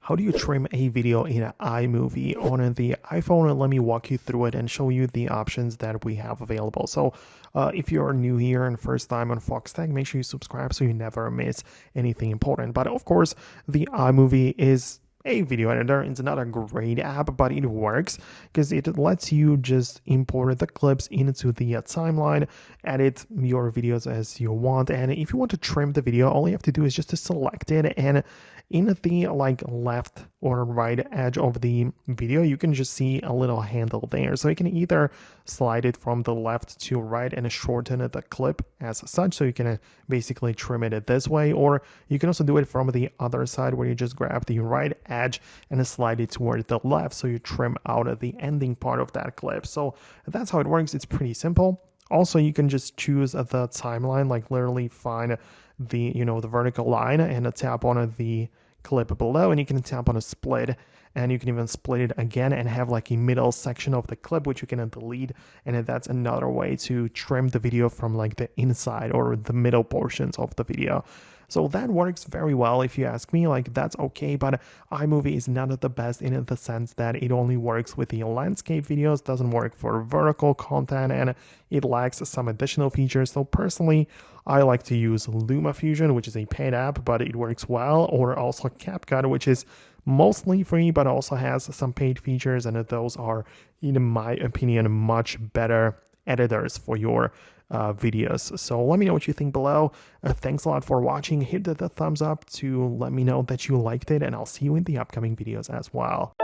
How do you trim a video in iMovie on the iPhone? Let me walk you through it and show you the options that we have available. So if you're new here and first time on Foxtecc, make sure you subscribe so you never miss anything important. But of course, the iMovie is a video editor. It's not a great app, but it works because it lets you just import the clips into the timeline, edit your videos as you want. And if you want to trim the video, all you have to do is just to select it, and in the left or right edge of the video, you can just see a little handle there. So you can either slide it from the left to right and shorten the clip as such, so you can basically trim it this way, or you can also do it from the other side where you just grab the right edge and slide it toward the left, so you trim out the ending part of that clip. So that's how it works. It's pretty simple. Also, you can just choose the timeline, like literally find the the vertical line and tap on the clip below, and you can tap on a split, and you can even split it again and have like a middle section of the clip which you can delete, and that's another way to trim the video from like the inside or the middle portions of the video. So that works very well if you ask me. Like, that's okay, but iMovie is not the best in the sense that it only works with the landscape videos, doesn't work for vertical content, and it lacks some additional features. So personally, I like to use LumaFusion, which is a paid app, but it works well, or also CapCut, which is mostly free but also has some paid features, and those are, in my opinion, much better editors for your videos. So let me know what you think below. Thanks a lot for watching. Hit the thumbs up to let me know that you liked it, and I'll see you in the upcoming videos as well.